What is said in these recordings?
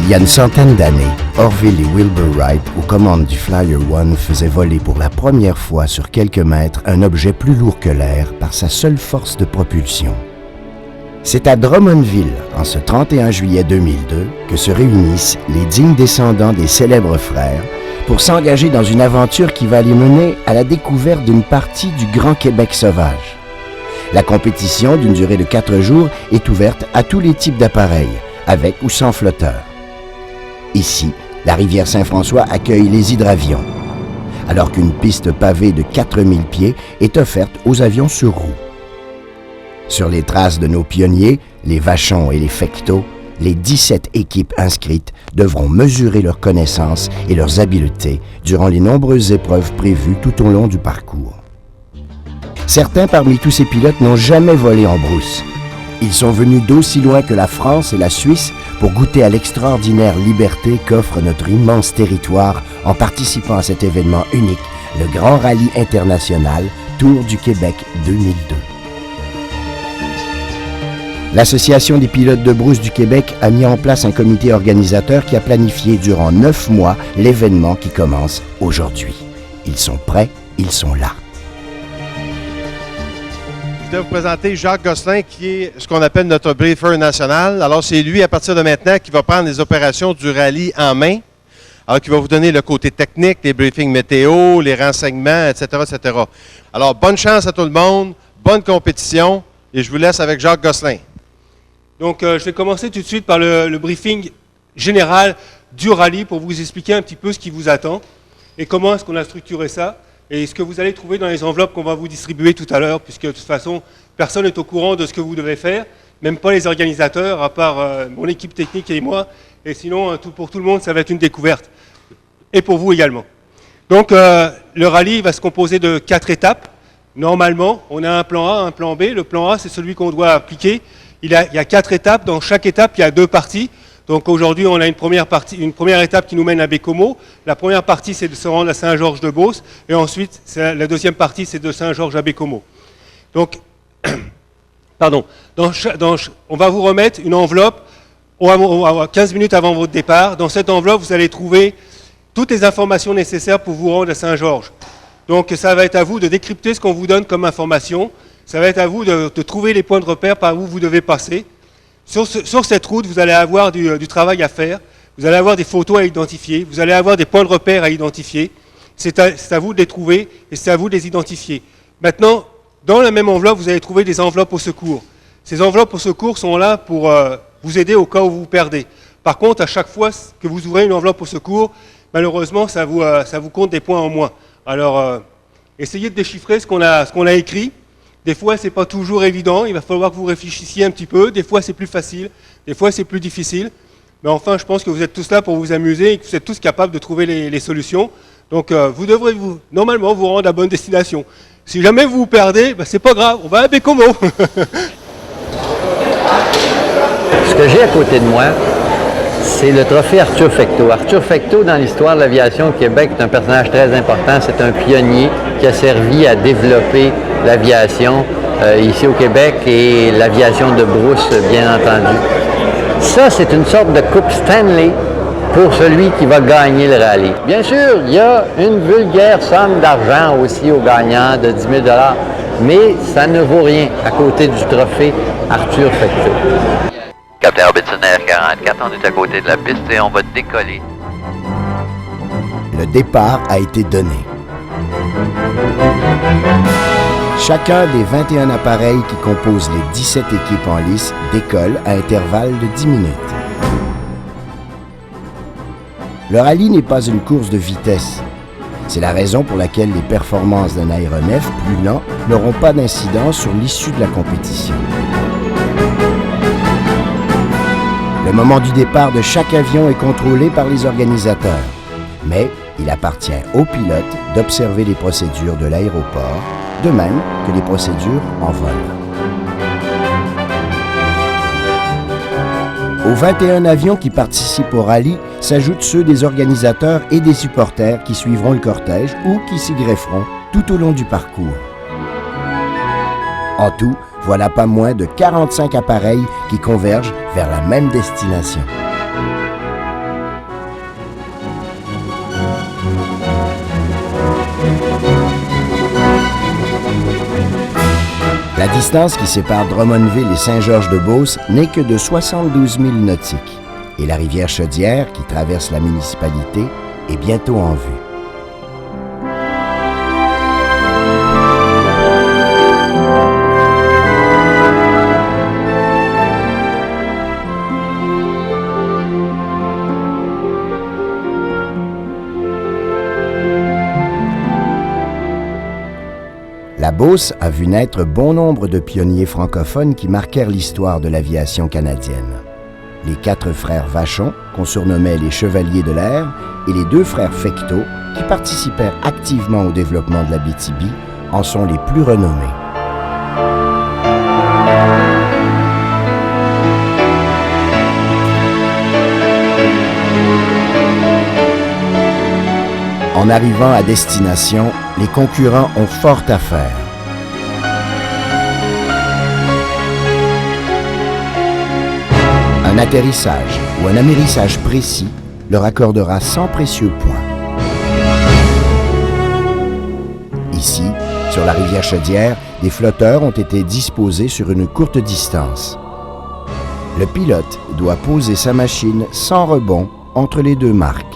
Il y a une centaine d'années, Orville et Wilbur Wright, aux commandes du Flyer One, faisaient voler pour la première fois sur quelques mètres un objet plus lourd que l'air par sa seule force de propulsion. C'est à Drummondville, en ce 31 juillet 2002, que se réunissent les dignes descendants des célèbres frères pour s'engager dans une aventure qui va les mener à la découverte d'une partie du Grand Québec sauvage. La compétition, d'une durée de 4 jours, est ouverte à tous les types d'appareils, avec ou sans flotteur. Ici, la rivière Saint-François accueille les hydravions, alors qu'une piste pavée de 4000 pieds est offerte aux avions sur roues. Sur les traces de nos pionniers, les Vachon et les Fecteau, les 17 équipes inscrites devront mesurer leurs connaissances et leurs habiletés durant les nombreuses épreuves prévues tout au long du parcours. Certains parmi tous ces pilotes n'ont jamais volé en brousse. Ils sont venus d'aussi loin que la France et la Suisse pour goûter à l'extraordinaire liberté qu'offre notre immense territoire en participant à cet événement unique, le Grand Rallye international Tour du Québec 2002. L'Association des pilotes de brousse du Québec a mis en place un comité organisateur qui a planifié durant 9 mois l'événement qui commence aujourd'hui. Ils sont prêts, ils sont là. Je vais vous présenter Jacques Gosselin, qui est ce qu'on appelle notre briefer national. Alors, c'est lui, à partir de maintenant, qui va prendre les opérations du rallye en main. Alors, qui va vous donner le côté technique, les briefings météo, les renseignements, etc., etc. Alors, bonne chance à tout le monde, bonne compétition, et je vous laisse avec Jacques Gosselin. Donc, je vais commencer tout de suite par le briefing général du rallye pour vous expliquer un petit peu ce qui vous attend et comment est-ce qu'on a structuré ça. Et ce que vous allez trouver dans les enveloppes qu'on va vous distribuer tout à l'heure, puisque de toute façon, personne n'est au courant de ce que vous devez faire, même pas les organisateurs, à part mon équipe technique et moi. Et sinon, pour tout le monde, ça va être une découverte. Et pour vous également. Donc, le rallye va se composer de 4 étapes. Normalement, on a un plan A, un plan B. Le plan A, c'est celui qu'on doit appliquer. Il y a 4 étapes. Dans chaque étape, il y a 2 parties. Donc aujourd'hui, on a une première étape qui nous mène à Bécomo. La première partie, c'est de se rendre à Saint-Georges-de-Beauce. Et ensuite, la deuxième partie, c'est de Saint-Georges à Bécomo. Donc, pardon, on va vous remettre une enveloppe 15 minutes avant votre départ. Dans cette enveloppe, vous allez trouver toutes les informations nécessaires pour vous rendre à Saint-Georges. Donc ça va être à vous de décrypter ce qu'on vous donne comme information. Ça va être à vous de trouver les points de repère par où vous devez passer. Sur cette route, vous allez avoir du travail à faire, vous allez avoir des photos à identifier, vous allez avoir des points de repère à identifier. C'est à vous de les trouver et c'est à vous de les identifier. Maintenant, dans la même enveloppe, vous allez trouver des enveloppes au secours. Ces enveloppes au secours sont là pour vous aider au cas où vous vous perdez. Par contre, à chaque fois que vous ouvrez une enveloppe au secours, malheureusement, ça vous compte des points en moins. Alors, essayez de déchiffrer ce qu'on a écrit. Des fois, ce n'est pas toujours évident, il va falloir que vous réfléchissiez un petit peu. Des fois, c'est plus facile, des fois, c'est plus difficile. Mais enfin, je pense que vous êtes tous là pour vous amuser et que vous êtes tous capables de trouver les solutions. Donc, vous devrez normalement vous rendre à la bonne destination. Si jamais vous vous perdez, c'est pas grave, on va à Bécomo. Ce que j'ai à côté de moi, c'est le trophée Arthur Fecteau. Arthur Fecteau, dans l'histoire de l'aviation au Québec, est un personnage très important. C'est un pionnier qui a servi à développer l'aviation ici au Québec et l'aviation de brousse, bien entendu. Ça, c'est une sorte de coupe Stanley pour celui qui va gagner le rallye. Bien sûr, il y a une vulgaire somme d'argent aussi au gagnant de 10 000 $, mais ça ne vaut rien à côté du trophée Arthur Fecteau. Captain Robinson R44, on est à côté de la piste et on va décoller. Le départ a été donné. Chacun des 21 appareils qui composent les 17 équipes en lice décolle à intervalles de 10 minutes. Le rallye n'est pas une course de vitesse. C'est la raison pour laquelle les performances d'un aéronef plus lent n'auront pas d'incidence sur l'issue de la compétition. Le moment du départ de chaque avion est contrôlé par les organisateurs, mais il appartient aux pilotes d'observer les procédures de l'aéroport, de même que les procédures en vol. Aux 21 avions qui participent au rallye s'ajoutent ceux des organisateurs et des supporters qui suivront le cortège ou qui s'y grefferont tout au long du parcours. En tout, voilà pas moins de 45 appareils qui convergent vers la même destination. La distance qui sépare Drummondville et Saint-Georges-de-Beauce n'est que de 72 000 nautiques et la rivière Chaudière, qui traverse la municipalité, est bientôt en vue. La Beauce a vu naître bon nombre de pionniers francophones qui marquèrent l'histoire de l'aviation canadienne. Les 4 frères Vachon, qu'on surnommait les Chevaliers de l'air, et les 2 frères Fecteau, qui participèrent activement au développement de l'Abitibi, en sont les plus renommés. En arrivant à destination, les concurrents ont fort à faire. Un atterrissage ou un amérissage précis leur accordera 100 précieux points. Ici, sur la rivière Chaudière, des flotteurs ont été disposés sur une courte distance. Le pilote doit poser sa machine sans rebond entre les 2 marques.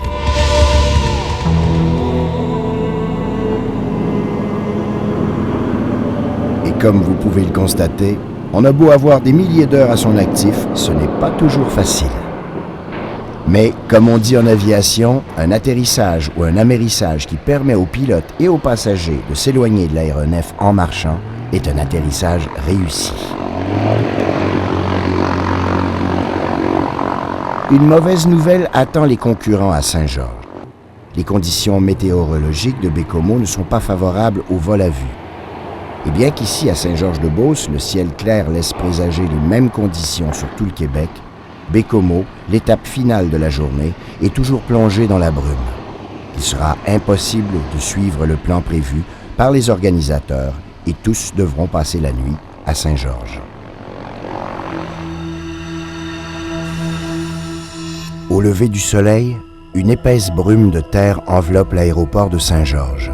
Comme vous pouvez le constater, on a beau avoir des milliers d'heures à son actif, ce n'est pas toujours facile. Mais, comme on dit en aviation, un atterrissage ou un amérissage qui permet aux pilotes et aux passagers de s'éloigner de l'aéronef en marchant est un atterrissage réussi. Une mauvaise nouvelle attend les concurrents à Saint-Georges. Les conditions météorologiques de Bécomo ne sont pas favorables au vol à vue. Et bien qu'ici, à Saint-Georges-de-Beauce, le ciel clair laisse présager les mêmes conditions sur tout le Québec, Bécomo, l'étape finale de la journée, est toujours plongée dans la brume. Il sera impossible de suivre le plan prévu par les organisateurs et tous devront passer la nuit à Saint-Georges. Au lever du soleil, une épaisse brume de terre enveloppe l'aéroport de Saint-Georges.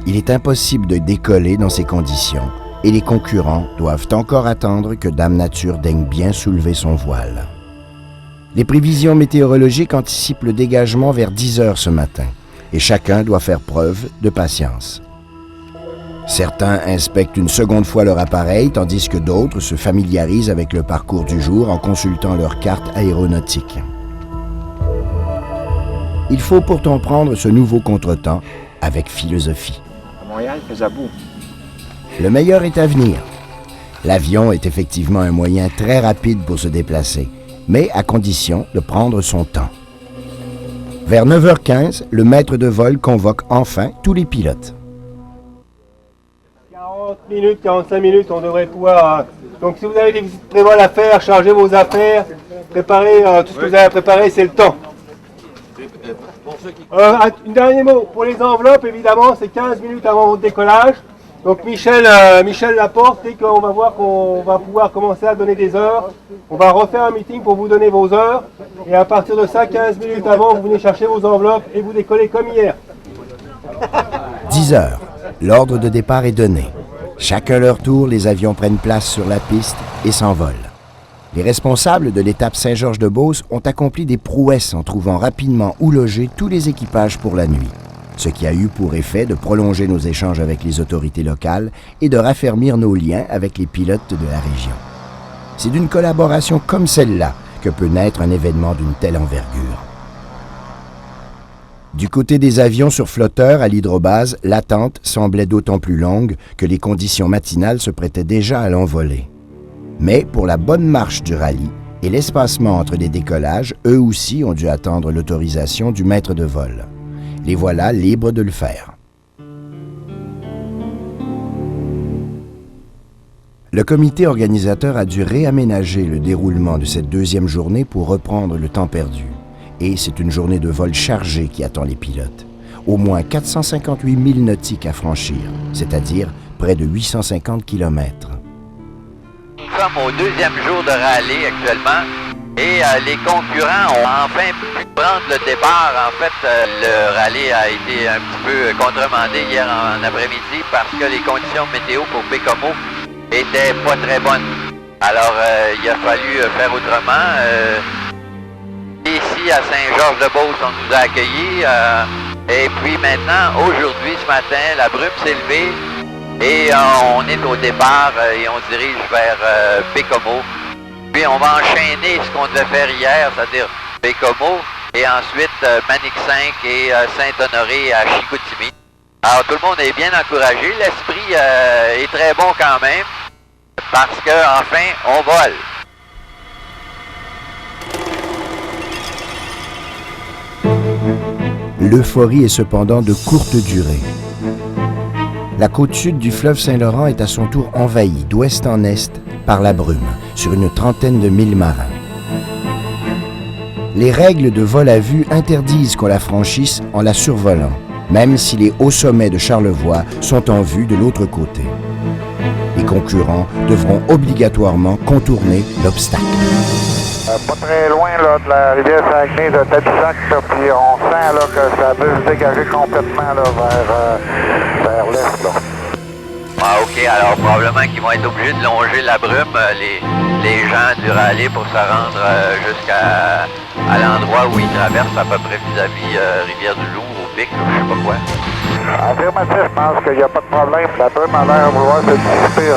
Il est impossible de décoller dans ces conditions et les concurrents doivent encore attendre que Dame Nature daigne bien soulever son voile. Les prévisions météorologiques anticipent le dégagement vers 10 heures ce matin et chacun doit faire preuve de patience. Certains inspectent une seconde fois leur appareil tandis que d'autres se familiarisent avec le parcours du jour en consultant leur carte aéronautique. Il faut pourtant prendre ce nouveau contretemps avec philosophie. Montréal faisait beau. Le meilleur est à venir. L'avion est effectivement un moyen très rapide pour se déplacer, mais à condition de prendre son temps. Vers 9h15, le maître de vol convoque enfin tous les pilotes. 40 minutes, 45 minutes, on devrait pouvoir... donc si vous avez des visites prévoles à faire, chargez vos affaires, préparez tout ce que vous avez à préparer, c'est le temps. Un dernier mot, pour les enveloppes, évidemment, c'est 15 minutes avant votre décollage. Donc Michel Laporte, dès qu'on va voir qu'on va pouvoir commencer à donner des heures, on va refaire un meeting pour vous donner vos heures. Et à partir de ça, 15 minutes avant, vous venez chercher vos enveloppes et vous décollez comme hier. 10 heures. L'ordre de départ est donné. Chacun leur tour, les avions prennent place sur la piste et s'envolent. Les responsables de l'étape Saint-Georges-de-Beauce ont accompli des prouesses en trouvant rapidement où loger tous les équipages pour la nuit, ce qui a eu pour effet de prolonger nos échanges avec les autorités locales et de raffermir nos liens avec les pilotes de la région. C'est d'une collaboration comme celle-là que peut naître un événement d'une telle envergure. Du côté des avions sur flotteurs à l'hydrobase, l'attente semblait d'autant plus longue que les conditions matinales se prêtaient déjà à l'envolée. Mais pour la bonne marche du rallye et l'espacement entre les décollages, eux aussi ont dû attendre l'autorisation du maître de vol. Les voilà libres de le faire. Le comité organisateur a dû réaménager le déroulement de cette deuxième journée pour reprendre le temps perdu. Et c'est une journée de vol chargée qui attend les pilotes. Au moins 458 milles nautiques à franchir, c'est-à-dire près de 850 kilomètres. Nous sommes au deuxième jour de rallye actuellement et les concurrents ont enfin pu prendre le départ. En fait, le rallye a été un petit peu contremandé hier en après-midi parce que les conditions météo pour Bécomo était pas très bonne. Alors, il a fallu faire autrement. Ici, à Saint-Georges-de-Beauce, on nous a accueillis. Et puis maintenant, aujourd'hui, ce matin, la brume s'est levée et on est au départ et on se dirige vers Bécomo. Puis on va enchaîner ce qu'on devait faire hier, c'est-à-dire Bécomo, et ensuite Manic 5 et Saint-Honoré à Chicoutimi. Alors tout le monde est bien encouragé, l'esprit est très bon quand même, parce que enfin on vole. L'euphorie est cependant de courte durée. La côte sud du fleuve Saint-Laurent est à son tour envahie d'ouest en est par la brume, sur une trentaine de milles marins. Les règles de vol à vue interdisent qu'on la franchisse en la survolant, même si les hauts sommets de Charlevoix sont en vue de l'autre côté. Les concurrents devront obligatoirement contourner l'obstacle. Pas très loin là, de la rivière Saguenay de Tadoussac, puis on sent là, que ça peut se dégager complètement là, vers l'est. Là. Ah, OK, alors probablement qu'ils vont être obligés de longer la brume, les gens du rallye, pour se rendre jusqu'à l'endroit où ils traversent à peu près vis-à-vis Rivière-du-Loup, au Pic, je sais pas quoi. Affirmatif, je pense qu'il n'y a pas de problème. La brume a l'air de vouloir se dissiper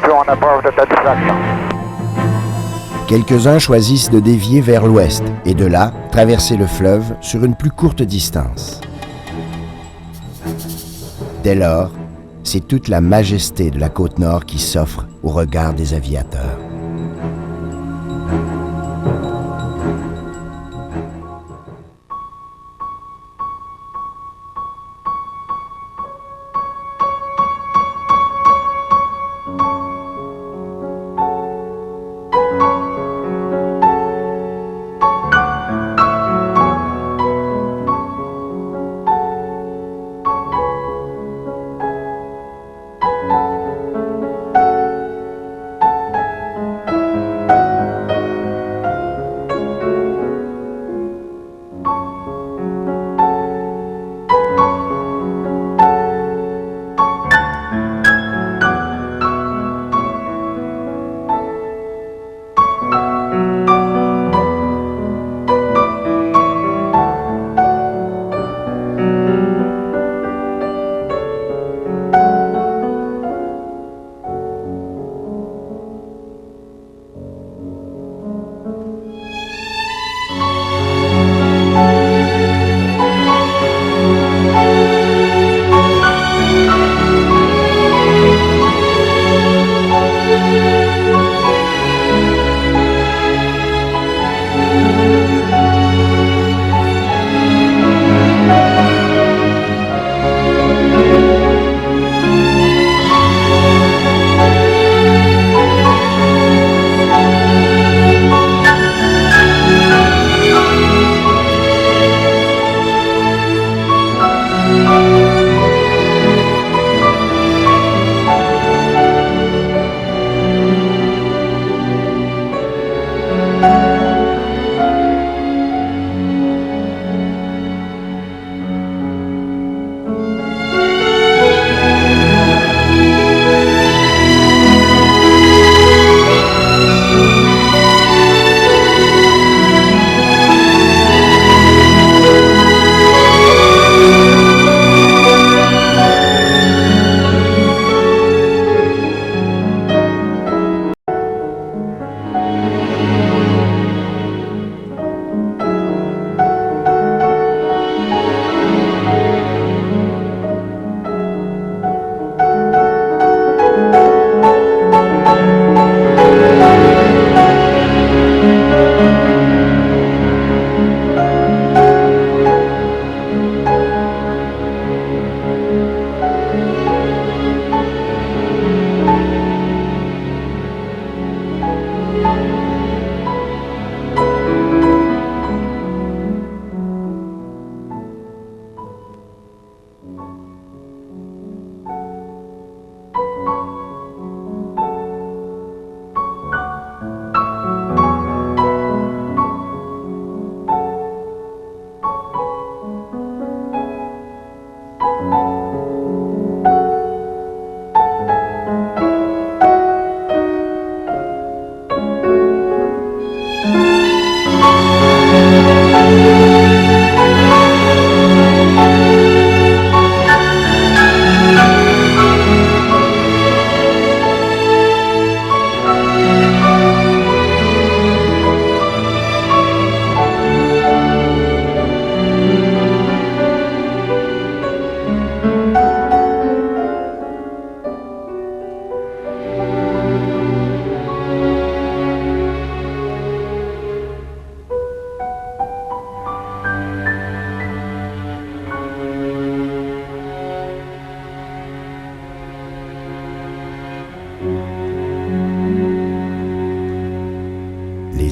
plus on approche de Tadoussac. Quelques-uns choisissent de dévier vers l'ouest et de là, traverser le fleuve sur une plus courte distance. Dès lors, c'est toute la majesté de la Côte-Nord qui s'offre au regard des aviateurs.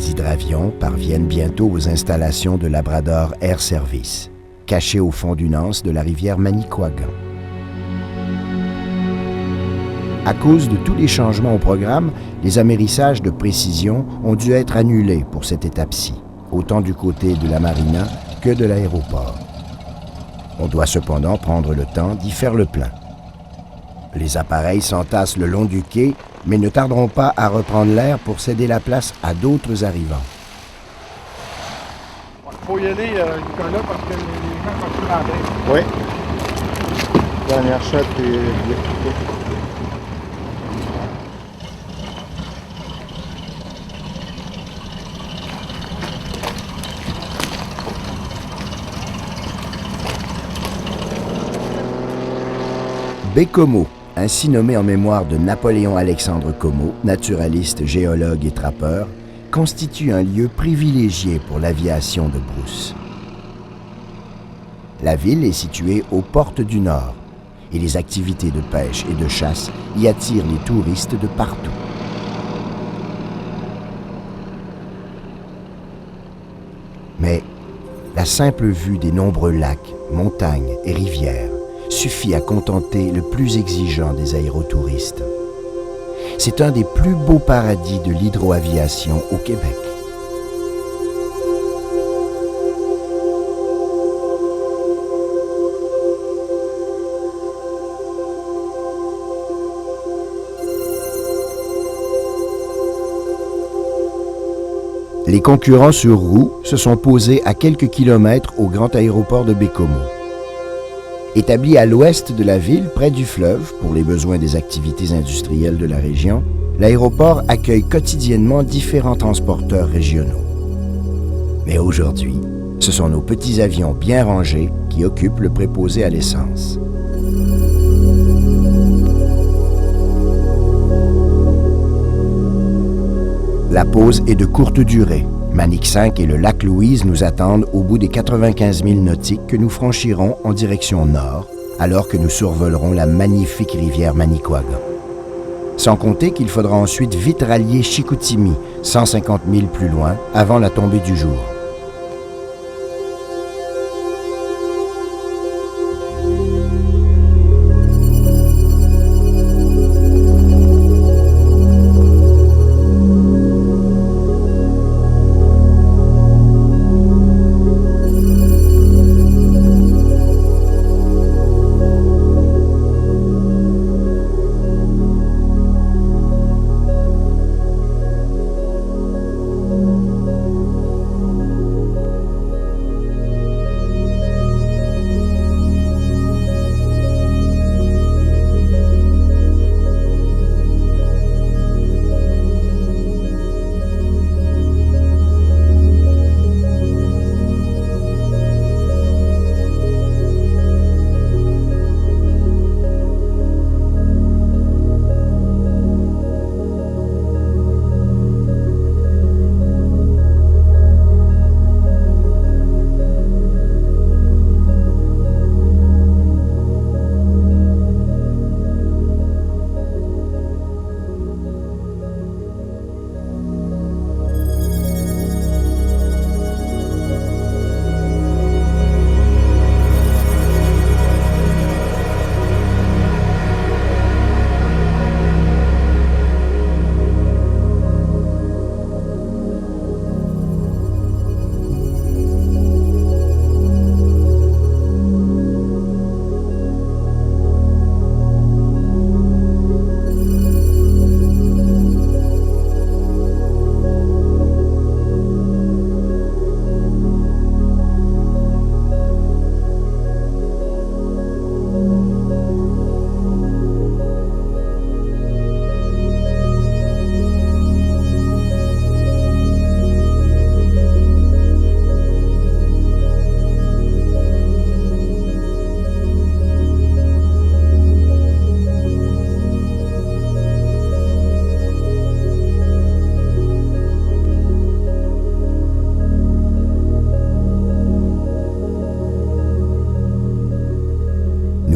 Les hydravions parviennent bientôt aux installations de Labrador Air Service, cachées au fond d'une anse de la rivière Manicouagan. À cause de tous les changements au programme, les amérissages de précision ont dû être annulés pour cette étape-ci, autant du côté de la marina que de l'aéroport. On doit cependant prendre le temps d'y faire le plein. Les appareils s'entassent le long du quai, mais ne tarderont pas à reprendre l'air pour céder la place à d'autres arrivants. Il faut y aller, Nicolas, parce que les gens sont plus rentrés. Oui. Dernière shot et... Baie-Comeau, ainsi nommé en mémoire de Napoléon-Alexandre Comeau, naturaliste, géologue et trappeur, constitue un lieu privilégié pour l'aviation de brousse. La ville est située aux portes du Nord et les activités de pêche et de chasse y attirent les touristes de partout. Mais la simple vue des nombreux lacs, montagnes et rivières suffit à contenter le plus exigeant des aérotouristes. C'est un des plus beaux paradis de l'hydroaviation au Québec. Les concurrents sur roues se sont posés à quelques kilomètres au grand aéroport de Baie-Comeau. Établi à l'ouest de la ville, près du fleuve, pour les besoins des activités industrielles de la région, l'aéroport accueille quotidiennement différents transporteurs régionaux. Mais aujourd'hui, ce sont nos petits avions bien rangés qui occupent le préposé à l'essence. La pause est de courte durée. Manic 5 et le lac Louise nous attendent au bout des 95 000 nautiques que nous franchirons en direction nord, alors que nous survolerons la magnifique rivière Manicouagan. Sans compter qu'il faudra ensuite vite rallier Chicoutimi, 150 000 plus loin, avant la tombée du jour.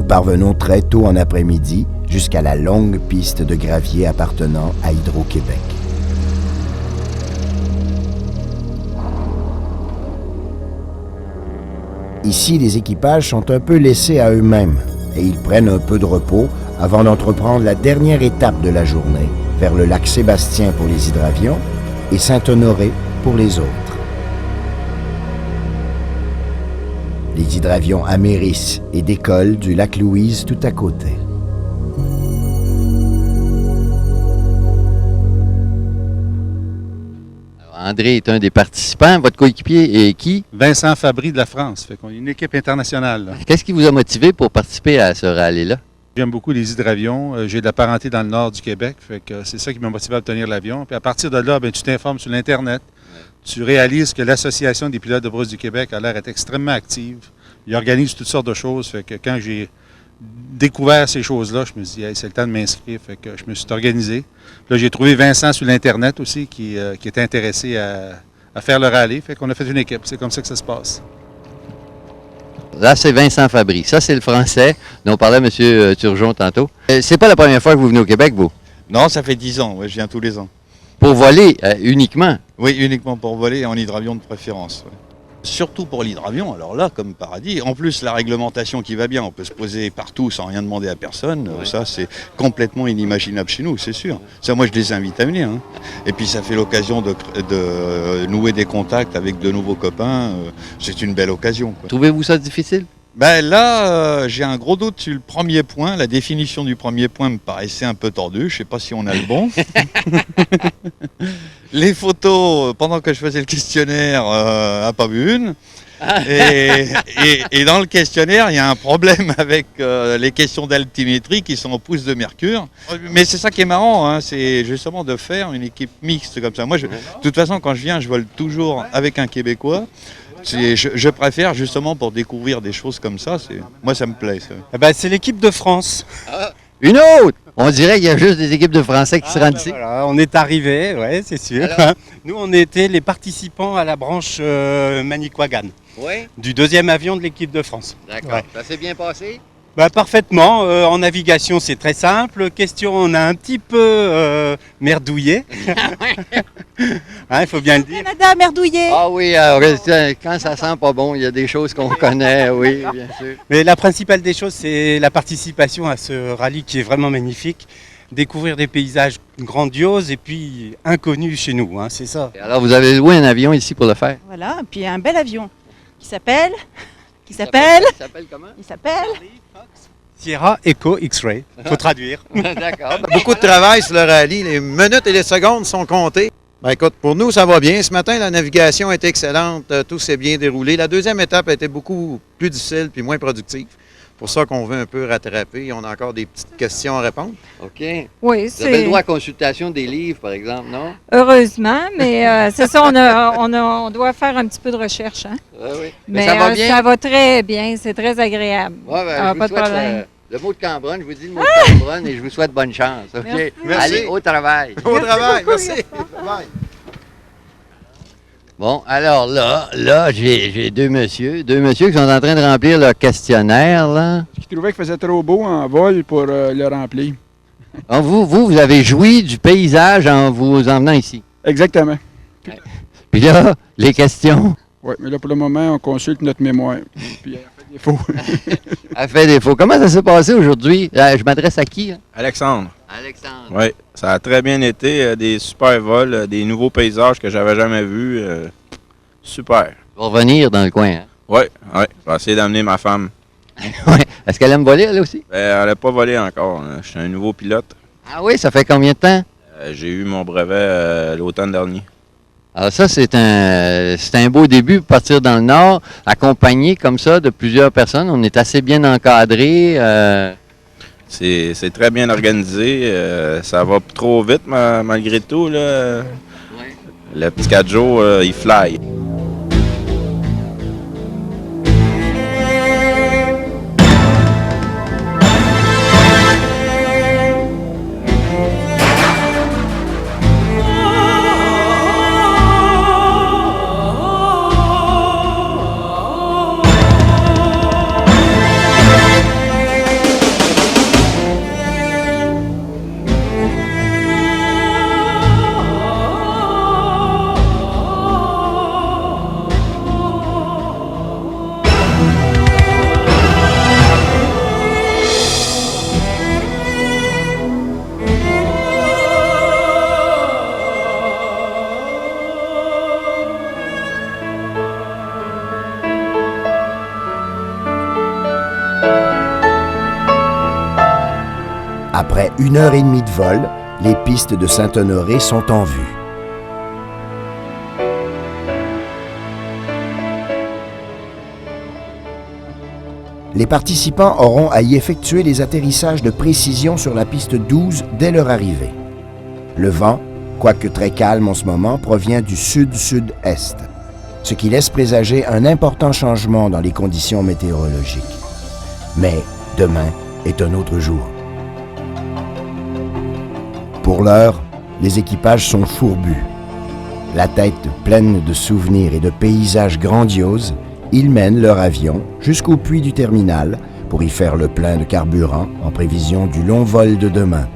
Parvenons très tôt en après-midi jusqu'à la longue piste de gravier appartenant à Hydro-Québec. Ici, les équipages sont un peu laissés à eux-mêmes et ils prennent un peu de repos avant d'entreprendre la dernière étape de la journée, vers le lac Sébastien pour les hydravions et Saint-Honoré pour les autres. Les hydravions amérissent et décollent du lac Louise tout à côté. André est un des participants. Votre coéquipier est qui? Vincent Fabry de la France. Fait qu'on est une équipe internationale, là. Qu'est-ce qui vous a motivé pour participer à ce rallye-là? J'aime beaucoup les hydravions. J'ai de la parenté dans le nord du Québec. Fait que c'est ça qui m'a motivé à obtenir l'avion. Puis à partir de là, ben, tu t'informes sur l'Internet. Tu réalises que l'Association des pilotes de brousse du Québec a l'air d'être extrêmement active. Ils organisent toutes sortes de choses. Fait que quand j'ai découvert ces choses-là, je me suis dit, hey, c'est le temps de m'inscrire. Fait que je me suis organisé. Là, j'ai trouvé Vincent sur l'Internet aussi qui était intéressé à faire le rallye. Fait qu'on a fait une équipe. C'est comme ça que ça se passe. Là, c'est Vincent Fabry. Ça, c'est le français dont on parlait M. Turgeon tantôt. C'est pas la première fois que vous venez au Québec, vous? Non, ça fait 10 ans. Ouais, je viens tous les ans. Pour voler uniquement? Oui, uniquement pour voler en hydravion de préférence. Ouais. Surtout pour l'hydravion, alors là, comme paradis. En plus, la réglementation qui va bien, on peut se poser partout sans rien demander à personne. Ouais. Ça, c'est complètement inimaginable chez nous, c'est sûr. Ça, moi, je les invite à venir. Hein. Et puis, ça fait l'occasion de nouer des contacts avec de nouveaux copains. C'est une belle occasion. Quoi. Trouvez-vous ça difficile? Ben là, j'ai un gros doute sur le premier point. La définition du premier point me paraissait un peu tordue. Je ne sais pas si on a le bon. Les photos, pendant que je faisais le questionnaire, pas vu une. Et dans le questionnaire, il y a un problème avec les questions d'altimétrie qui sont en pouces de mercure. Mais c'est ça qui est marrant, hein, c'est justement de faire une équipe mixte comme ça. Moi, de toute façon, quand je viens, je vole toujours avec un Québécois. Je préfère justement pour découvrir des choses comme ça. Moi, ça me plaît. Ça. Eh ben, c'est l'équipe de France. Une autre! On dirait qu'il y a juste des équipes de Français qui se rendent ici. Voilà, on est arrivés, ouais, c'est sûr. Alors? Nous, on était les participants à la branche Manicouagan, du deuxième avion de l'équipe de France. D'accord. Ouais. Ça s'est bien passé? Bah, parfaitement. En navigation, c'est très simple. Question, on a un petit peu merdouillé. Il faut bien le dire. Canada merdouillé. Ah oui, quand ça sent pas bon, il y a des choses qu'on connaît, oui, bien sûr. Mais la principale des choses, c'est la participation à ce rallye qui est vraiment magnifique. Découvrir des paysages grandioses et puis inconnus chez nous, hein, c'est ça. Et alors, vous avez loué un avion ici pour le faire? Voilà, et puis un bel avion qui s'appelle... Il s'appelle comment? Il s'appelle Sierra Echo X-Ray. Il faut traduire. D'accord. Beaucoup de travail sur le rallye. Les minutes et les secondes sont comptées. Ben écoute, pour nous, ça va bien. Ce matin, la navigation était excellente. Tout s'est bien déroulé. La deuxième étape a été beaucoup plus difficile puis moins productive. Pour ça qu'on veut un peu rattraper. On a encore des petites questions à répondre. OK. Oui, vous avez le droit à consultation des livres, par exemple, non? Heureusement, mais c'est ça, on doit faire un petit peu de recherche. Hein? Oui. Mais ça va bien? Ça va très bien, c'est très agréable. Ouais, pas de problème. Le mot de Cambronne, je vous dis le mot de Cambronne et je vous souhaite bonne chance. OK? Merci. Allez, au travail. Au travail, merci. Bye. Bon, alors là, j'ai deux messieurs qui sont en train de remplir leur questionnaire, là. Qui trouvaient qu'il faisait trop beau en vol pour le remplir. Donc, vous avez joui du paysage en vous en venant ici. Exactement. Ouais. Puis là, les questions. Oui, mais là, pour le moment, on consulte notre mémoire. Puis elle fait défaut. Elle fait défaut. Comment ça s'est passé aujourd'hui? Je m'adresse à qui? Hein? Alexandre. Alexandre. Oui, ça a très bien été. Des super vols, des nouveaux paysages que j'avais jamais vus. Super. Tu vas revenir dans le coin, hein? Oui. Je vais essayer d'amener ma femme. Oui. Est-ce qu'elle aime voler, elle aussi? Elle n'a pas volé encore. Je suis un nouveau pilote. Ah oui, ça fait combien de temps? J'ai eu mon brevet l'automne dernier. Alors ça, c'est un beau début pour partir dans le Nord, accompagné comme ça de plusieurs personnes. On est assez bien encadré. C'est très bien organisé. Ça va trop vite malgré tout. Là. Ouais. Le petit Cadjo, il fly. Après 1h30 de vol, les pistes de Saint-Honoré sont en vue. Les participants auront à y effectuer les atterrissages de précision sur la piste 12 dès leur arrivée. Le vent, quoique très calme en ce moment, provient du sud-sud-est, ce qui laisse présager un important changement dans les conditions météorologiques. Mais demain est un autre jour. Pour l'heure, les équipages sont fourbus. La tête pleine de souvenirs et de paysages grandioses, ils mènent leur avion jusqu'au puits du terminal pour y faire le plein de carburant en prévision du long vol de demain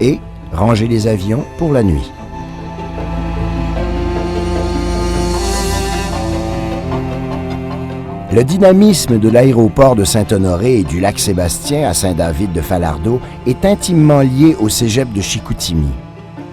et ranger les avions pour la nuit. Le dynamisme de l'aéroport de Saint-Honoré et du lac Sébastien à Saint-David-de-Falardeau est intimement lié au cégep de Chicoutimi.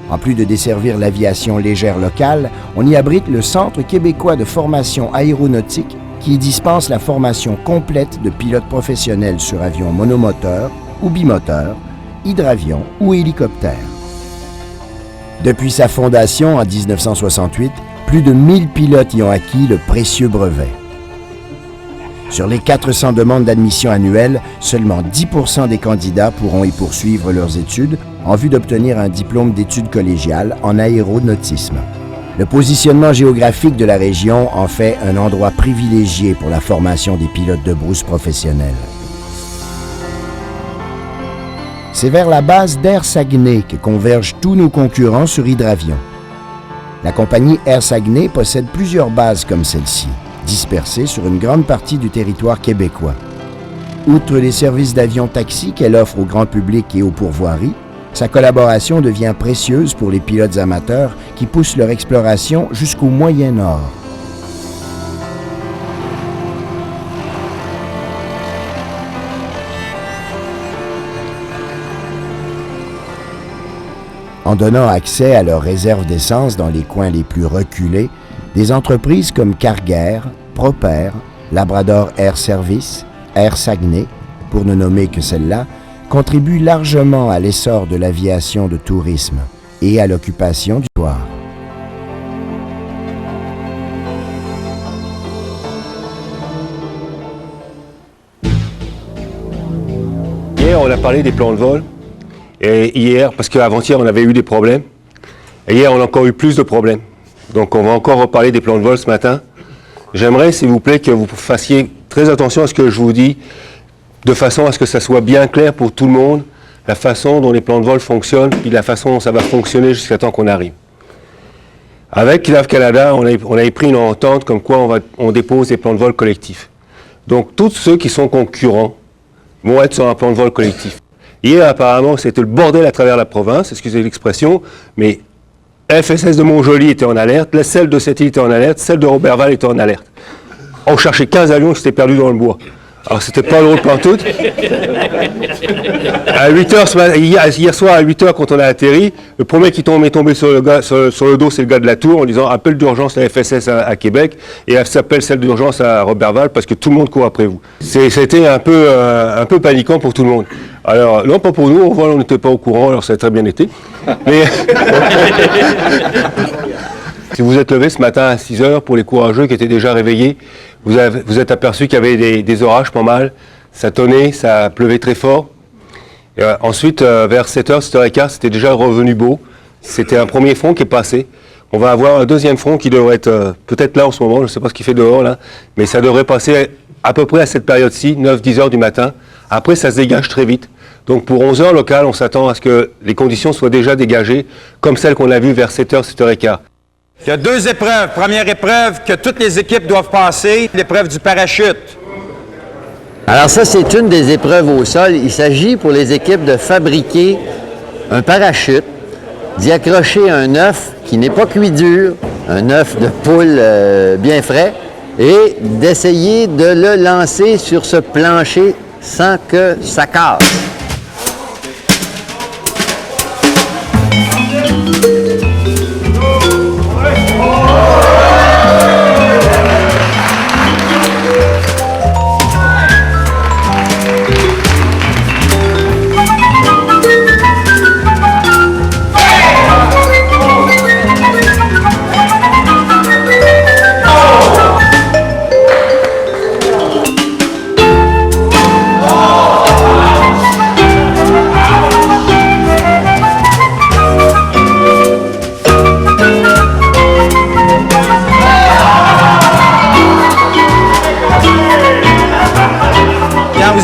En plus de desservir l'aviation légère locale, on y abrite le Centre québécois de formation aéronautique qui dispense la formation complète de pilotes professionnels sur avions monomoteurs ou bimoteurs, hydravions ou hélicoptères. Depuis sa fondation en 1968, plus de 1000 pilotes y ont acquis le précieux brevet. Sur les 400 demandes d'admission annuelles, seulement 10% des candidats pourront y poursuivre leurs études en vue d'obtenir un diplôme d'études collégiales en aéronautisme. Le positionnement géographique de la région en fait un endroit privilégié pour la formation des pilotes de brousse professionnels. C'est vers la base d'Air Saguenay que convergent tous nos concurrents sur hydravion. La compagnie Air Saguenay possède plusieurs bases comme celle-ci, dispersées sur une grande partie du territoire québécois. Outre les services d'avion-taxi qu'elle offre au grand public et aux pourvoiries, sa collaboration devient précieuse pour les pilotes amateurs qui poussent leur exploration jusqu'au Moyen-Nord. En donnant accès à leurs réserves d'essence dans les coins les plus reculés, des entreprises comme Carguair, Proper, Labrador Air Service, Air Saguenay, pour ne nommer que celle-là, contribuent largement à l'essor de l'aviation de tourisme et à l'occupation du territoire. Hier, on a parlé des plans de vol. Et hier, parce qu'avant-hier, on avait eu des problèmes. Et hier, on a encore eu plus de problèmes. Donc, on va encore reparler des plans de vol ce matin. J'aimerais, s'il vous plaît, que vous fassiez très attention à ce que je vous dis, de façon à ce que ça soit bien clair pour tout le monde, la façon dont les plans de vol fonctionnent, puis la façon dont ça va fonctionner jusqu'à temps qu'on arrive. Avec KILAV Canada, on a pris une entente comme quoi on dépose des plans de vol collectifs. Donc, tous ceux qui sont concurrents vont être sur un plan de vol collectif. Hier, apparemment, c'était le bordel à travers la province, excusez l'expression, mais FSS de Montjoly était en alerte, celle de Sept-Îles était en alerte, celle de Roberval était en alerte. On cherchait 15 avions qui s'étaient perdus dans le bois. Alors, c'était pas drôle pantoute. À 8h, hier soir, à 8h, quand on a atterri, le premier qui est tombé sur le dos, c'est le gars de la tour, en disant « Appel d'urgence à la FSS à Québec » et elle s'appelle celle d'urgence à Roberval parce que tout le monde court après vous. C'était un peu paniquant pour tout le monde. Alors, non, pas pour nous, au vol, on n'était pas au courant, alors ça a très bien été. Mais si vous êtes levé ce matin à 6h, pour les courageux qui étaient déjà réveillés, vous êtes aperçu qu'il y avait des orages pas mal, ça tonnait, ça pleuvait très fort. Et, ensuite, vers 7h, 7h15, c'était déjà revenu beau. C'était un premier front qui est passé. On va avoir un deuxième front qui devrait être peut-être là en ce moment, je ne sais pas ce qu'il fait dehors là, mais ça devrait passer à peu près à cette période-ci, 9-10 heures du matin. Après, ça se dégage très vite. Donc pour 11 heures locales, on s'attend à ce que les conditions soient déjà dégagées, comme celles qu'on a vues vers 7h, 7h15. Il y a deux épreuves. Première épreuve que toutes les équipes doivent passer, l'épreuve du parachute. Alors ça, c'est une des épreuves au sol. Il s'agit pour les équipes de fabriquer un parachute, d'y accrocher un œuf qui n'est pas cuit dur, un œuf de poule bien frais, et d'essayer de le lancer sur ce plancher sans que ça casse.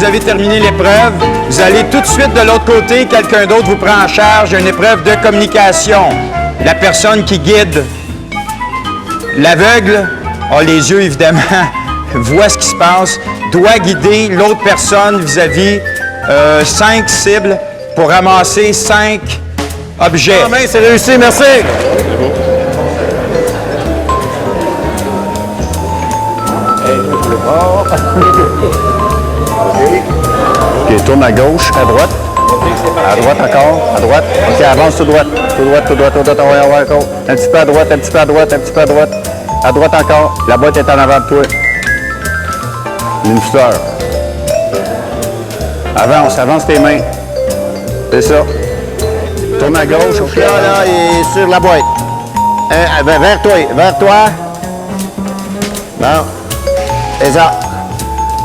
avez terminé l'épreuve, vous allez tout de suite de l'autre côté, quelqu'un d'autre vous prend en charge une épreuve de communication. La personne qui guide l'aveugle a les yeux, évidemment, voit ce qui se passe, doit guider l'autre personne vis-à-vis 5 cibles pour ramasser 5 objets. Ah, c'est réussi, merci. OK, tourne à gauche, à droite. À droite encore, à droite. OK, avance tout droit. Tout droit, tout droit, tout droit. On va encore. Un petit peu à droite, un petit peu à droite, un petit peu à droite. À droite encore. La boîte est en avant de toi. Une fleur. Avance, avance tes mains. C'est ça. Tourne à gauche. OK, là, et sur la boîte. Vers toi, vers toi. Bon. C'est ça.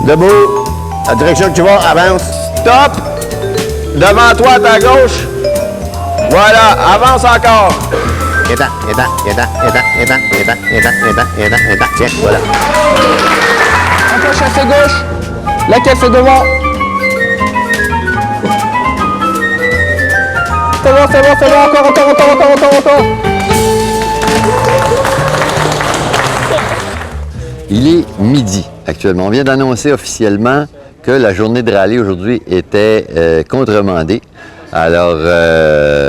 Debout. La direction que tu vas, avance. Stop! Devant toi, à ta gauche. Voilà, avance encore. Tiens, voilà. Encore chasse à gauche. La caisse est devant. C'est bon, encore. Il est midi actuellement. On vient d'annoncer officiellement que la journée de rallye aujourd'hui était contremandée. Alors,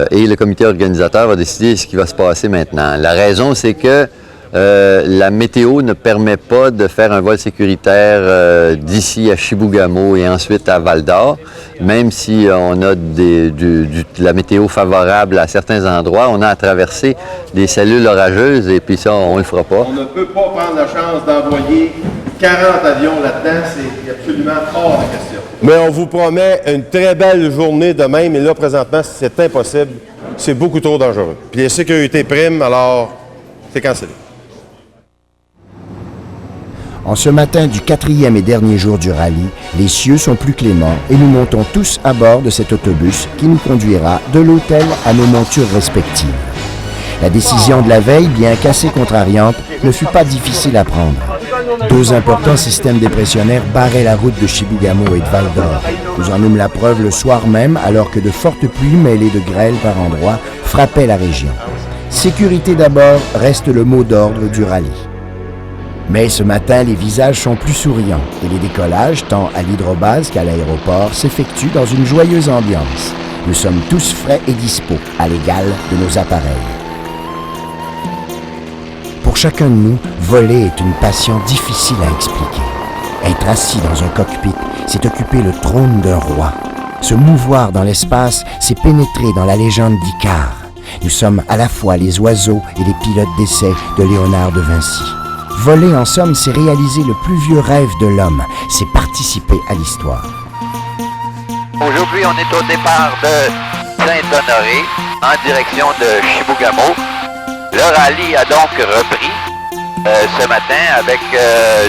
et le comité organisateur va décider ce qui va se passer maintenant. La raison, c'est que la météo ne permet pas de faire un vol sécuritaire d'ici à Chibougamau et ensuite à Val-d'Or. Même si on a de la météo favorable à certains endroits, on a à traverser des cellules orageuses et puis ça, on ne le fera pas. On ne peut pas prendre la chance d'envoyer 40 avions là-dedans, c'est absolument hors de question. Mais on vous promet une très belle journée demain, mais là, présentement, c'est impossible. C'est beaucoup trop dangereux. Puis les sécurités priment, alors c'est cancellé. En ce matin du 4e et dernier jour du rallye, les cieux sont plus cléments et nous montons tous à bord de cet autobus qui nous conduira de l'hôtel à nos montures respectives. La décision de la veille, bien qu'assez contrariante, ne fut pas difficile à prendre. 2 importants systèmes dépressionnaires barraient la route de Chibougamau et de Val-d'Or. Nous en eûmes la preuve le soir même, alors que de fortes pluies mêlées de grêle par endroits frappaient la région. Sécurité d'abord reste le mot d'ordre du rallye. Mais ce matin, les visages sont plus souriants et les décollages, tant à l'hydrobase qu'à l'aéroport, s'effectuent dans une joyeuse ambiance. Nous sommes tous frais et dispos, à l'égal de nos appareils. Pour chacun de nous, voler est une passion difficile à expliquer. Être assis dans un cockpit, c'est occuper le trône d'un roi. Se mouvoir dans l'espace, c'est pénétrer dans la légende d'Icare. Nous sommes à la fois les oiseaux et les pilotes d'essai de Léonard de Vinci. Voler, en somme, c'est réaliser le plus vieux rêve de l'homme, c'est participer à l'histoire. Aujourd'hui, on est au départ de Saint-Honoré, en direction de Chibougamau. Le rallye a donc repris ce matin avec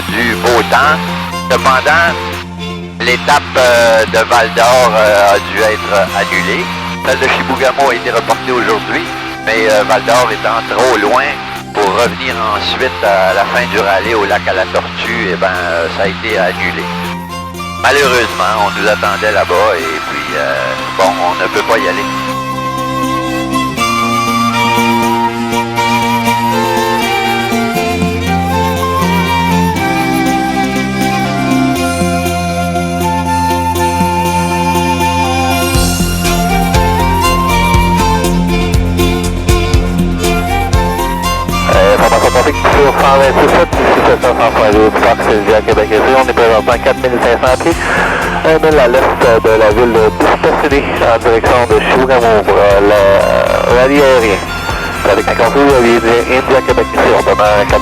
du beau temps. Cependant, l'étape de Val-d'Or a dû être annulée. Celle de Chibougamau a été reportée aujourd'hui, mais Val-d'Or étant trop loin pour revenir ensuite à la fin du rallye au lac à la Tortue, ça a été annulé. Malheureusement, on nous attendait là-bas et puis, on ne peut pas y aller. Sur 126 ici 700 du Parc Sylvia Québec. On est présentement à 4500 pieds, 1000 à l'est de la ville de Biscayne, en direction de Chibougamau pour le rallye aérien. Avec un compris, India Québec ici, on demeure à 4.5.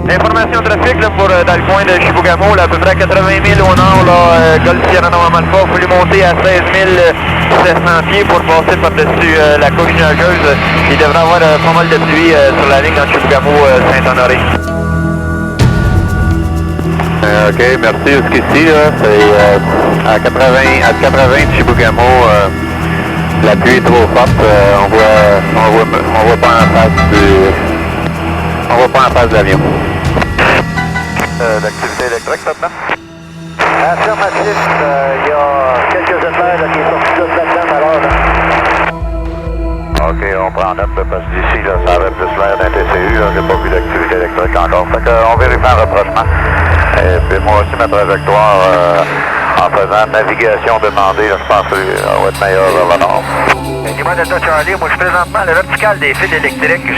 Information trafic là, pour dans le coin de Chibougamau, là, à peu près à 80 000 au nord, là, Golfe Sierra Nova Alpha. Il faut lui monter à 16 700 pieds pour passer par-dessus la couche nuageuse. Il devrait avoir pas mal de pluie sur la ligne entre Chibougamau Saint-Honoré. OK, merci. Jusqu'ici, là, c'est à 80 de Chibougamau. La pluie est trop forte. On voit pas en face de l'avion. L'activité électrique maintenant? Affirmatif. Il y a quelques éclairs qui sont sortis de la plaine alors. OK, on prend note parce que d'ici, là, ça avait plus l'air d'un TCU. J'ai pas vu d'activité électrique encore. Fait qu'on vérifie un rapprochement. Et puis moi aussi, ma trajectoire, en faisant navigation demandée, là, je pense que ça va être meilleur vers le nord. Dis-moi, Delta Charlie, moi je suis présentement à la verticale des fils électriques.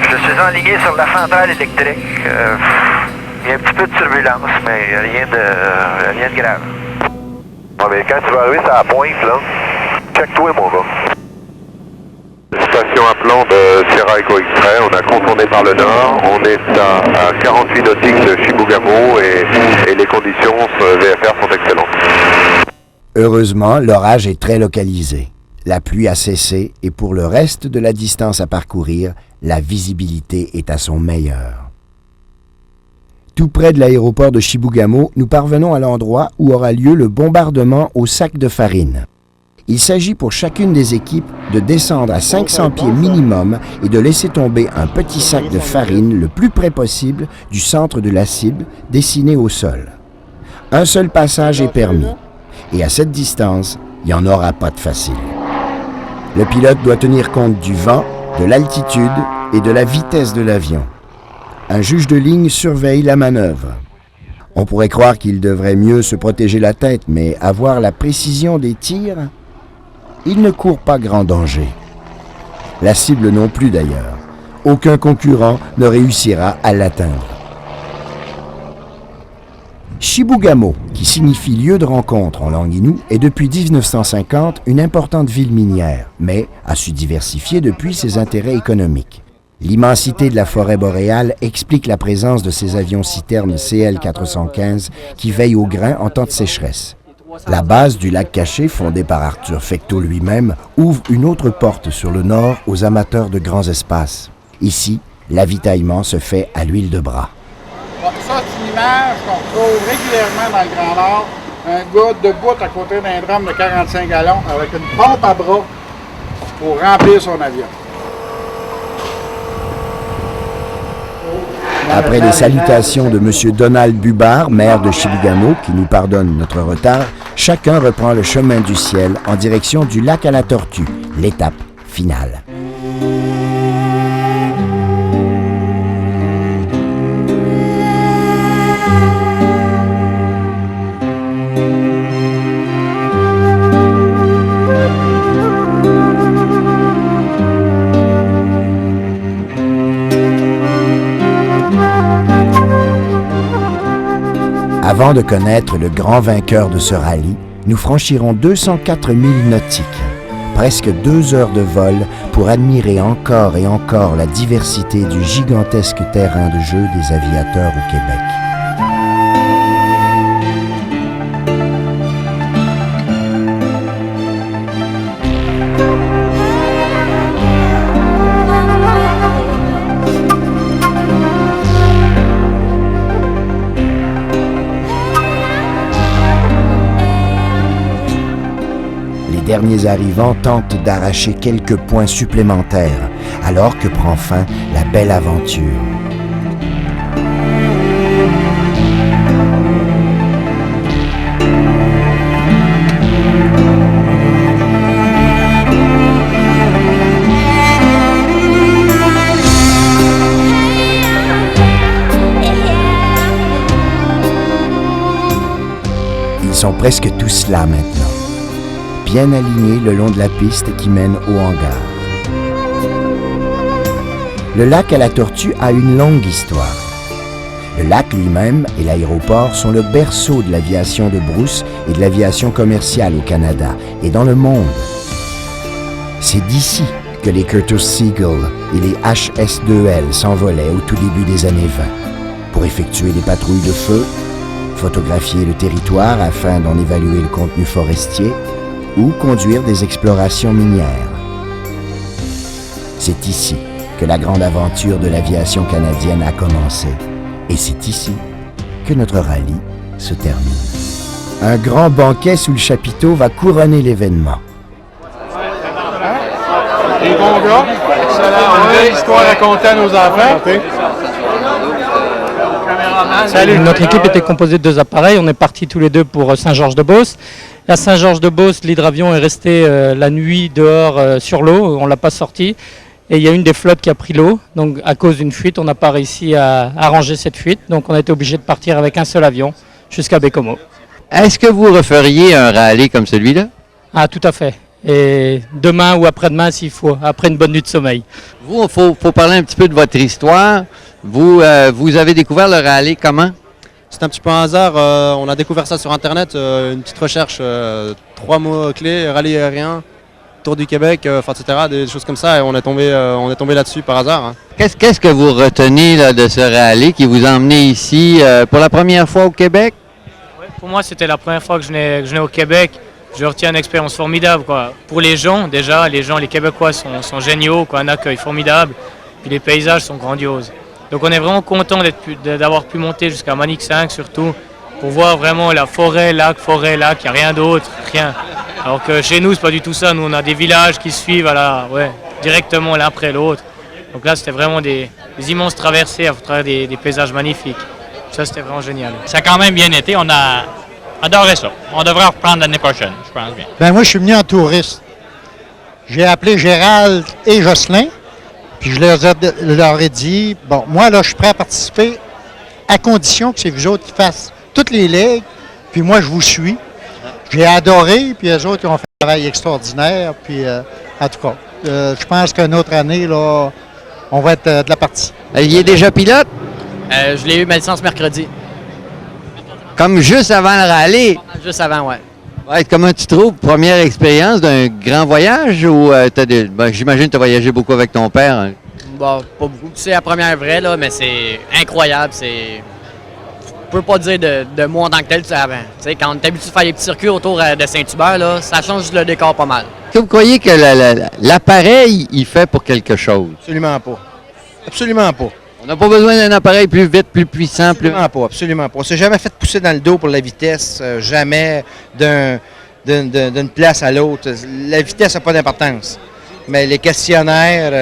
Je suis enligné sur la centrale électrique. Il y a un petit peu de turbulence, mais rien de grave. Bon, mais quand tu vas arriver sur la pointe, là, check-toi, mon gars. Station à plan de Sierra Echo Express, on a contourné par le nord, on est à 48 nautiques de Chibougamau et les conditions VFR sont excellentes. Heureusement, l'orage est très localisé. La pluie a cessé et pour le reste de la distance à parcourir, la visibilité est à son meilleur. Tout près de l'aéroport de Chibougamau, nous parvenons à l'endroit où aura lieu le bombardement au sac de farine. Il s'agit pour chacune des équipes de descendre à 500 pieds minimum et de laisser tomber un petit sac de farine le plus près possible du centre de la cible dessiné au sol. Un seul passage est permis et à cette distance, il n'y en aura pas de facile. Le pilote doit tenir compte du vent, de l'altitude et de la vitesse de l'avion. Un juge de ligne surveille la manœuvre. On pourrait croire qu'il devrait mieux se protéger la tête, mais avoir la précision des tirs, il ne court pas grand danger. La cible non plus d'ailleurs. Aucun concurrent ne réussira à l'atteindre. Chibougamau, qui signifie lieu de rencontre en langue inoue, est depuis 1950 une importante ville minière, mais a su diversifier depuis ses intérêts économiques. L'immensité de la forêt boréale explique la présence de ces avions-citernes CL-415 qui veillent au grain en temps de sécheresse. La base du lac Caché, fondée par Arthur Fecteau lui-même, ouvre une autre porte sur le nord aux amateurs de grands espaces. Ici, l'avitaillement se fait à l'huile de bras. Bon, ça, c'est une image qu'on retrouve régulièrement dans le Grand Nord. Un gars debout à côté d'un drum de 45 gallons avec une pompe à bras pour remplir son avion. Après les salutations de M. Donald Bubard, maire de Chibougamau, qui nous pardonne notre retard, chacun reprend le chemin du ciel en direction du lac à la Tortue, l'étape finale. Avant de connaître le grand vainqueur de ce rallye, nous franchirons 204 milles nautiques, presque 2 heures de vol pour admirer encore et encore la diversité du gigantesque terrain de jeu des aviateurs au Québec. Les derniers arrivants tentent d'arracher quelques points supplémentaires, alors que prend fin la belle aventure. Ils sont presque tous là maintenant, bien alignés le long de la piste qui mène au hangar. Le lac à la Tortue a une longue histoire. Le lac lui-même et l'aéroport sont le berceau de l'aviation de brousse et de l'aviation commerciale au Canada et dans le monde. C'est d'ici que les Curtiss Seagull et les HS-2L s'envolaient au tout début des années 20 pour effectuer des patrouilles de feu, photographier le territoire afin d'en évaluer le contenu forestier ou conduire des explorations minières. C'est ici que la grande aventure de l'aviation canadienne a commencé. Et c'est ici que notre rallye se termine. Un grand banquet sous le chapiteau va couronner l'événement. Les bons gars, excellent. Une belle histoire à raconter à nos enfants. Salut. Notre équipe était composée de 2 appareils. On est partis tous les 2 pour Saint-Georges-de-Beauce. À Saint-Georges-de-Beauce, l'hydravion est resté la nuit dehors sur l'eau. On ne l'a pas sorti. Et il y a une des flottes qui a pris l'eau. Donc à cause d'une fuite, on n'a pas réussi à arranger cette fuite. Donc on a été obligé de partir avec un seul avion jusqu'à Bécomo. Est-ce que vous referiez un rallye comme celui-là? Ah, tout à fait. Et demain ou après-demain s'il faut, après une bonne nuit de sommeil. Vous, il faut parler un petit peu de votre histoire. Vous avez découvert le rallye comment? C'est un petit peu un hasard. On a découvert ça sur Internet, une petite recherche, 3 mots-clés, rallye aérien, Tour du Québec, etc., des choses comme ça, et on est tombé là-dessus par hasard. Hein. Qu'est-ce que vous retenez là, de ce rallye qui vous a emmené ici pour la première fois au Québec? Ouais, pour moi, c'était la première fois que je venais au Québec. Je retiens une expérience formidable, quoi. Pour les gens, déjà, les Québécois sont géniaux, quoi, un accueil formidable, puis les paysages sont grandioses. Donc on est vraiment content d'avoir pu monter jusqu'à Manic 5 surtout, pour voir vraiment la forêt, lac, il n'y a rien d'autre, rien. Alors que chez nous, c'est pas du tout ça, nous on a des villages qui suivent directement l'un après l'autre. Donc là, c'était vraiment des immenses traversées à travers des paysages magnifiques. Ça, c'était vraiment génial. Ça a quand même bien été, on a adoré ça. On devrait reprendre l'année prochaine, je pense bien. Ben moi, je suis venu en touriste. J'ai appelé Gérald et Jocelyn, puis je leur ai dit, bon, moi, là, je suis prêt à participer à condition que c'est vous autres qui fassent toutes les legs, puis moi, je vous suis. J'ai adoré, puis les autres, ils ont fait un travail extraordinaire, puis en tout cas, je pense qu'une autre année, là, on va être de la partie. Il est déjà pilote? Je l'ai eu ma licence mercredi. Comme juste avant le rallye? Juste avant, ouais. Ouais, comment tu trouves première expérience d'un grand voyage ou j'imagine que tu as voyagé beaucoup avec ton père? Hein? Bon, pas beaucoup. C'est la première vraie, là, mais c'est incroyable. Je peux pas dire de moi en tant que tel, tu sais, avant. Tu sais, quand on est habitué de faire les petits circuits autour de Saint-Hubert, là, ça change le décor pas mal. Est-ce que vous croyez que l'appareil, il fait pour quelque chose? Absolument pas. Absolument pas. On n'a pas besoin d'un appareil plus vite, plus puissant, absolument pas, absolument pas. On s'est jamais fait pousser dans le dos pour la vitesse, jamais d'une place à l'autre. La vitesse n'a pas d'importance. Mais les questionnaires,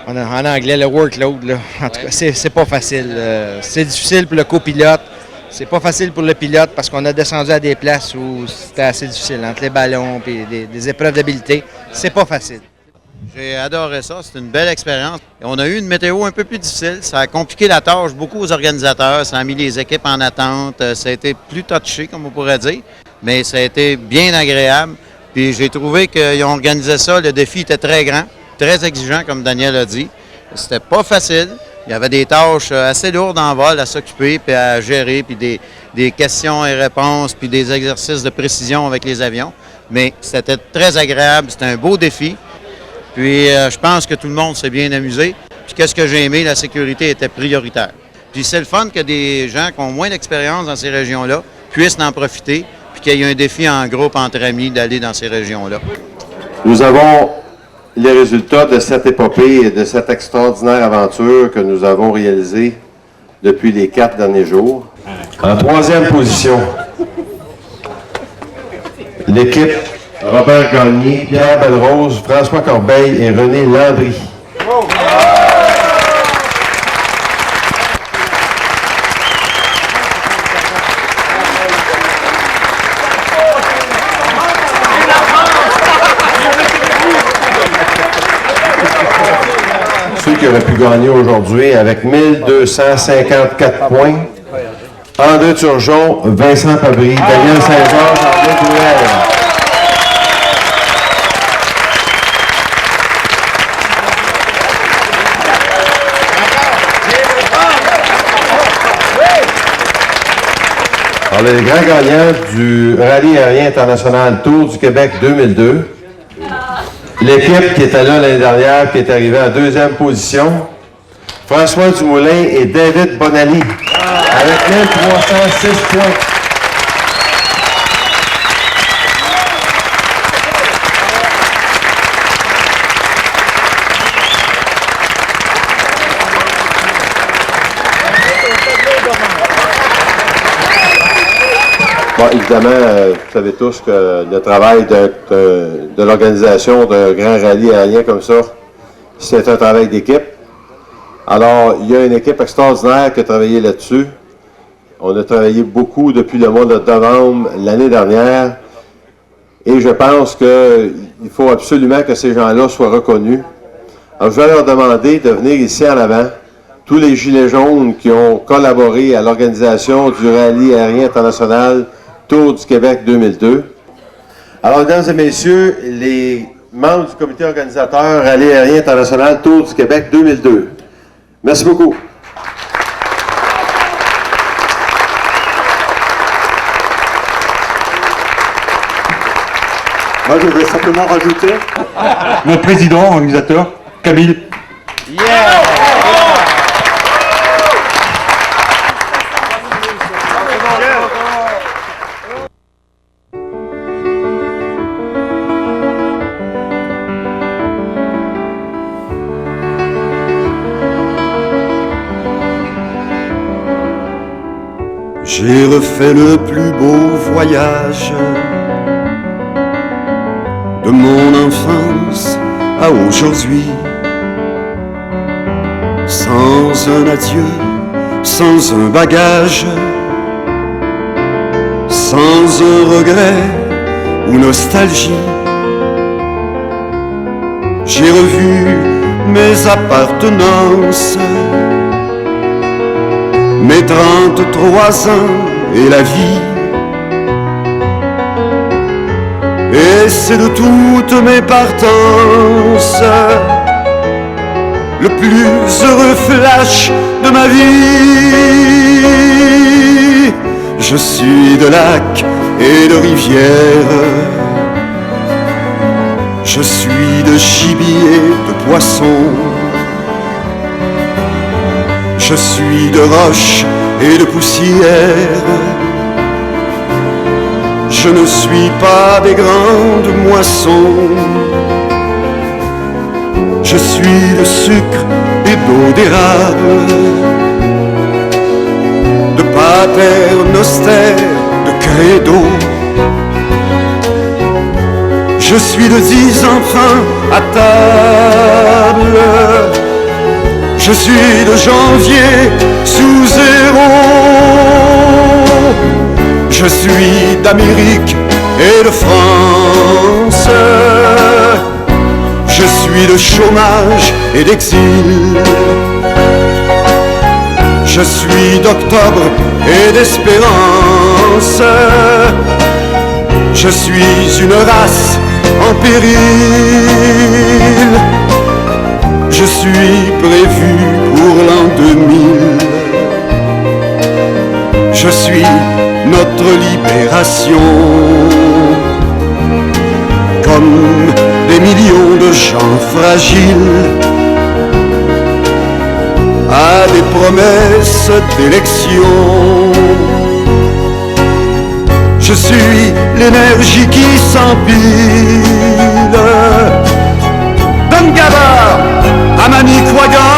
en anglais, le workload, là, en tout cas, c'est pas facile. C'est difficile pour le copilote. C'est pas facile pour le pilote parce qu'on a descendu à des places où c'était assez difficile, entre les ballons et des épreuves d'habileté. C'est pas facile. J'ai adoré ça, c'est une belle expérience. On a eu une météo un peu plus difficile, ça a compliqué la tâche beaucoup aux organisateurs, ça a mis les équipes en attente, ça a été plus touché, comme on pourrait dire, mais ça a été bien agréable. Puis j'ai trouvé qu'ils ont organisé ça, le défi était très grand, très exigeant, comme Daniel a dit. C'était pas facile, il y avait des tâches assez lourdes en vol à s'occuper, puis à gérer, puis des questions et réponses, puis des exercices de précision avec les avions. Mais c'était très agréable, c'était un beau défi. Puis je pense que tout le monde s'est bien amusé. Puis qu'est-ce que j'ai aimé, la sécurité était prioritaire. Puis c'est le fun que des gens qui ont moins d'expérience dans ces régions-là puissent en profiter, puis qu'il y ait un défi en groupe entre amis d'aller dans ces régions-là. Nous avons les résultats de cette épopée et de cette extraordinaire aventure que nous avons réalisée depuis les 4 derniers jours. En 3e position, l'équipe Robert Gagné, Pierre Belrose, François Corbeil et René Landry. Ceux qui auraient pu gagner aujourd'hui avec 1254 points. André Turgeon, Vincent Fabry, Daniel Saint-Georges, André Douel. Alors, les grands gagnants du Rallye aérien international Tour du Québec 2002, l'équipe qui était là l'année dernière, qui est arrivée en 2e position, François Dumoulin et David Bonali, avec 1306 points. évidemment, vous savez tous que le travail de l'organisation d'un grand rallye aérien comme ça, c'est un travail d'équipe. Alors, il y a une équipe extraordinaire qui a travaillé là-dessus. On a travaillé beaucoup depuis le mois de novembre l'année dernière. Et je pense qu'il faut absolument que ces gens-là soient reconnus. Alors, je vais leur demander de venir ici en avant. Tous les Gilets jaunes qui ont collaboré à l'organisation du Rallye aérien international Tour du Québec 2002. Alors, mesdames et messieurs, les membres du comité organisateur Rallye aérien international Tour du Québec 2002. Merci beaucoup. Moi, je voudrais simplement rajouter mon président, organisateur, Camille. J'ai refait le plus beau voyage de mon enfance à aujourd'hui, sans un adieu, sans un bagage, sans un regret ou nostalgie. J'ai revu mes appartenances, mes 33 ans et la vie. Et c'est de toutes mes partances le plus heureux flash de ma vie. Je suis de lacs et de rivières, je suis de gibier, de poissons, je suis de roches et de poussière. Je ne suis pas des grandes moissons, je suis de sucre et d'eau d'érable, de pater noster, de credo. Je suis de 10 enfants à table, je suis de janvier sous zéro. Je suis d'Amérique et de France, je suis de chômage et d'exil, je suis d'octobre et d'espérance, je suis une race en péril, je suis prévu pour l'an 2000, je suis notre libération, comme des millions de gens fragiles à des promesses d'élection. Je suis l'énergie qui s'empile d'Angaba à Manicouagan.